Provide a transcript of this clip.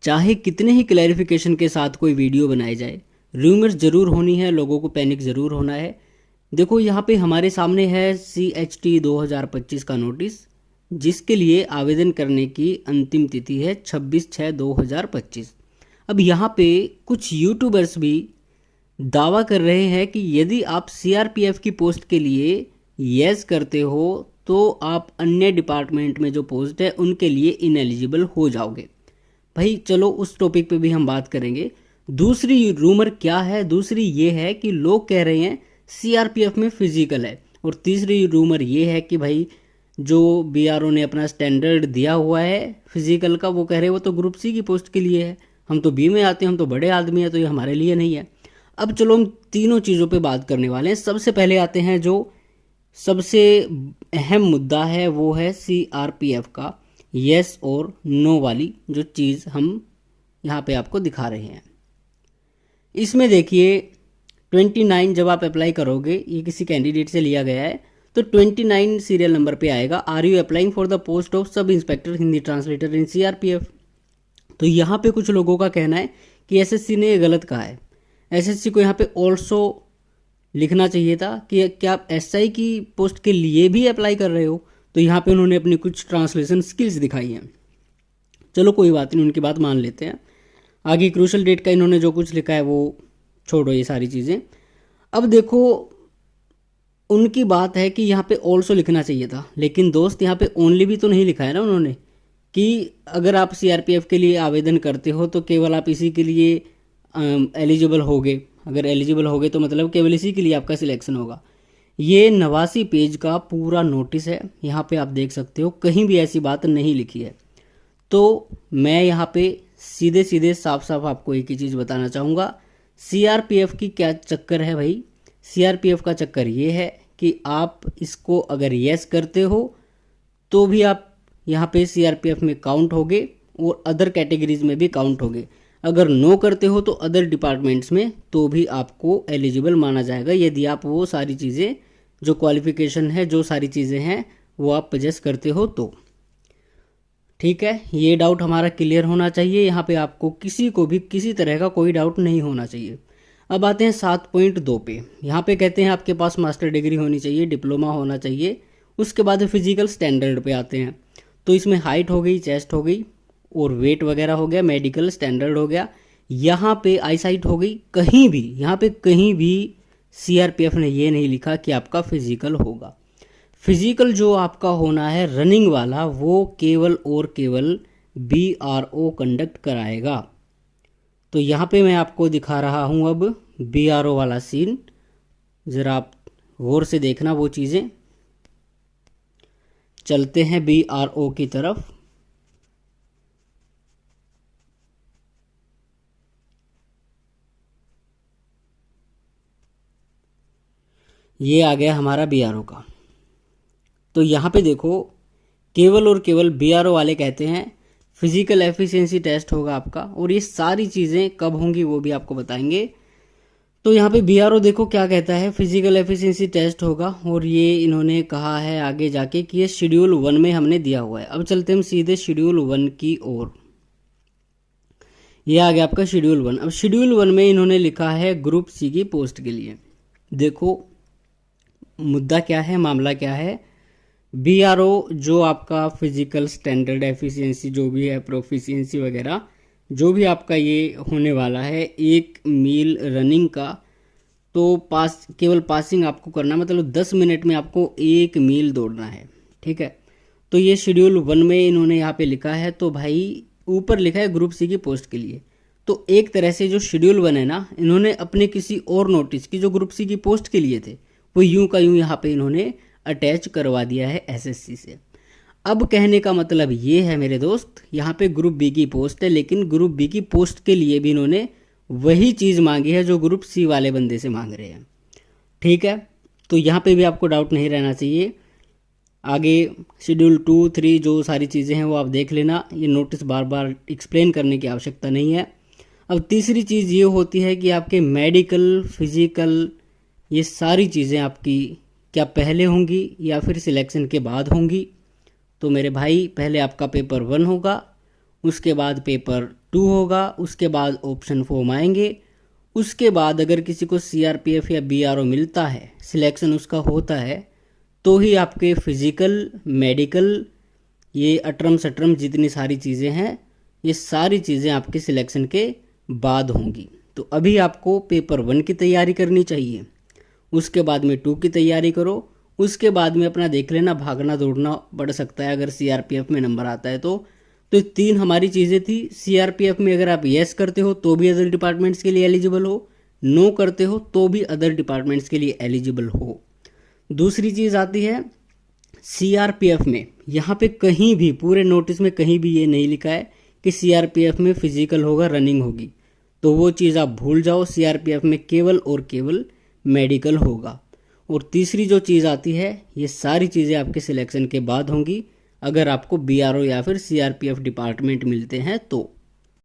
चाहे कितने ही क्लैरिफिकेशन के साथ कोई वीडियो बनाई जाए, रूमर्स ज़रूर होनी है, लोगों को पैनिक ज़रूर होना है। देखो यहाँ पे हमारे सामने है CHT 2025 का नोटिस, जिसके लिए आवेदन करने की अंतिम तिथि है 26/6/2025। अब यहाँ पे कुछ यूट्यूबर्स भी दावा कर रहे हैं कि यदि आप CRPF की पोस्ट के लिए यस करते हो तो आप अन्य डिपार्टमेंट में जो पोस्ट है उनके लिए इनएलिजिबल हो जाओगे। भाई चलो उस टॉपिक पे भी हम बात करेंगे। दूसरी रूमर क्या है? दूसरी ये है कि लोग कह रहे हैं CRPF में फिजिकल है, और तीसरी रूमर ये है कि भाई जो BRO ने अपना स्टैंडर्ड दिया हुआ है फिजिकल का, वो कह रहे हैं वो तो ग्रुप C की पोस्ट के लिए है, हम तो B में आते हैं, हम तो बड़े आदमी हैं, तो ये हमारे लिए नहीं है। अब चलो हम तीनों चीज़ों पे बात करने वाले हैं। सबसे पहले आते हैं जो सबसे अहम मुद्दा है, वो है CRPF का यस और नो वाली जो चीज़ हम यहाँ पे आपको दिखा रहे हैं। इसमें देखिए 29 जब आप अप्लाई करोगे, ये किसी कैंडिडेट से लिया गया है, तो 29 सीरियल नंबर पे आएगा, are you applying for the post of sub inspector Hindi translator in CRPF। तो यहाँ पे कुछ लोगों का कहना है कि SSC ने ये गलत कहा है। SSC को यहाँ पे ऑल्सो लिखना चाहिए था कि क्या आप SI की पोस्ट के लिए भी अप्लाई कर रहे हो। तो यहाँ पे उन्होंने अपनी कुछ ट्रांसलेशन स्किल्स दिखाई हैं। चलो कोई बात नहीं, उनकी बात मान लेते हैं। आगे क्रूशल डेट का इन्होंने जो कुछ लिखा है वो छोड़ो, ये सारी चीज़ें। अब देखो उनकी बात है कि यहाँ पे ऑल्सो लिखना चाहिए था, लेकिन दोस्त यहाँ पे ओनली भी तो नहीं लिखा है ना उन्होंने, कि अगर आप CRPF के लिए आवेदन करते हो तो केवल आप इसी के लिए एलिजिबल होगे। अगर एलिजिबल होगे तो मतलब केवल इसी के लिए आपका सिलेक्शन होगा। ये 89 पेज का पूरा नोटिस है, यहाँ पे आप देख सकते हो, कहीं भी ऐसी बात नहीं लिखी है। तो मैं यहाँ पे सीधे सीधे साफ साफ आपको एक ही चीज़ बताना चाहूँगा, CRPF की क्या चक्कर है भाई। CRPF का चक्कर ये है कि आप इसको अगर यस करते हो तो भी आप यहाँ पे CRPF में काउंट होगे और अदर कैटेगरीज में भी काउंट होगे। अगर नो करते हो तो अदर डिपार्टमेंट्स में तो भी आपको एलिजिबल माना जाएगा, यदि आप वो सारी चीज़ें जो क्वालिफिकेशन है, जो सारी चीज़ें हैं वो आप पजेस करते हो तो। ठीक है, ये डाउट हमारा क्लियर होना चाहिए। यहाँ पे आपको किसी को भी किसी तरह का कोई डाउट नहीं होना चाहिए। अब आते हैं 7.2 पे। यहाँ पे कहते हैं आपके पास मास्टर डिग्री होनी चाहिए, डिप्लोमा होना चाहिए। उसके बाद फिजिकल स्टैंडर्ड पे आते हैं, तो इसमें हाइट हो गई, चेस्ट हो गई और वेट वगैरह हो गया, मेडिकल स्टैंडर्ड हो गया। यहाँ पे आईसाइट हो गई। कहीं भी यहाँ पे कहीं भी CRPF ने ये नहीं लिखा कि आपका फिजिकल होगा। फिजिकल जो आपका होना है रनिंग वाला, वो केवल और केवल BRO कंडक्ट कराएगा। तो यहाँ पे मैं आपको दिखा रहा हूँ अब BRO वाला सीन, ज़रा आप गौर से देखना वो चीज़ें। चलते हैं BRO की तरफ। ये आ गया हमारा BRO का। तो यहाँ पे देखो केवल और केवल BRO वाले कहते हैं फिजिकल एफिशिएंसी टेस्ट होगा आपका, और ये सारी चीज़ें कब होंगी वो भी आपको बताएंगे। तो यहाँ पे BRO देखो क्या कहता है, फिजिकल एफिशिएंसी टेस्ट होगा, और ये इन्होंने कहा है आगे जाके कि ये शेड्यूल 1 में हमने दिया हुआ है। अब चलते हम सीधे शेड्यूल 1 की ओर। ये आ गया आपका शेड्यूल 1। अब शेड्यूल 1 में इन्होंने लिखा है ग्रुप C की पोस्ट के लिए। देखो मुद्दा क्या है, मामला क्या है। BRO जो आपका फिजिकल स्टैंडर्ड एफिशिएंसी जो भी है, प्रोफिशिएंसी वगैरह जो भी आपका ये होने वाला है 1 मील रनिंग का, तो केवल पासिंग आपको करना, मतलब 10 मिनट में आपको 1 मील दौड़ना है। ठीक है, तो ये शेड्यूल 1 में इन्होंने यहाँ पे लिखा है। तो भाई ऊपर लिखा है ग्रुप C की पोस्ट के लिए, तो एक तरह से जो शेड्यूल 1 है ना, इन्होंने अपने किसी और नोटिस की जो ग्रुप C की पोस्ट के लिए थे वो यूं का यूं यहाँ पे इन्होंने अटैच करवा दिया है SSC से। अब कहने का मतलब ये है मेरे दोस्त, यहाँ पे ग्रुप B की पोस्ट है, लेकिन ग्रुप B की पोस्ट के लिए भी इन्होंने वही चीज़ मांगी है जो ग्रुप C वाले बंदे से मांग रहे हैं। ठीक है, तो यहाँ पे भी आपको डाउट नहीं रहना चाहिए। आगे शेड्यूल 2, 3 जो सारी चीज़ें हैं वो आप देख लेना, ये नोटिस बार बार एक्सप्लेन करने की आवश्यकता नहीं है। अब तीसरी चीज़ ये होती है कि आपके मेडिकल, फिजिकल, ये सारी चीज़ें आपकी क्या पहले होंगी या फिर सिलेक्शन के बाद होंगी। तो मेरे भाई पहले आपका पेपर 1 होगा, उसके बाद पेपर 2 होगा, उसके बाद ऑप्शन फॉर्म आएंगे। उसके बाद अगर किसी को सीआरपीएफ या बीआरओ मिलता है, सिलेक्शन उसका होता है, तो ही आपके फिजिकल, मेडिकल, ये अटरम सटरम जितनी सारी चीज़ें हैं, ये सारी चीज़ें आपके सिलेक्शन के बाद होंगी। तो अभी आपको पेपर 1 की तैयारी करनी चाहिए, उसके बाद में 2 की तैयारी करो, उसके बाद में अपना देख लेना, भागना दौड़ना पड़ सकता है अगर सीआरपीएफ में नंबर आता है तो। 3 हमारी चीज़ें थी। सीआरपीएफ में अगर आप यस करते हो तो भी अदर डिपार्टमेंट्स के लिए एलिजिबल हो, नो करते हो तो भी अदर डिपार्टमेंट्स के लिए एलिजिबल हो। दूसरी चीज़ आती है सीआरपीएफ में, यहाँ पे कहीं भी पूरे नोटिस में कहीं भी ये नहीं लिखा है कि सीआरपीएफ में फिजिकल होगा, रनिंग होगी, तो वो चीज़ आप भूल जाओ। सीआरपीएफ में केवल और केवल मेडिकल होगा। और तीसरी जो चीज़ आती है, ये सारी चीज़ें आपके सिलेक्शन के बाद होंगी अगर आपको बीआरओ या फिर सीआरपीएफ डिपार्टमेंट मिलते हैं तो।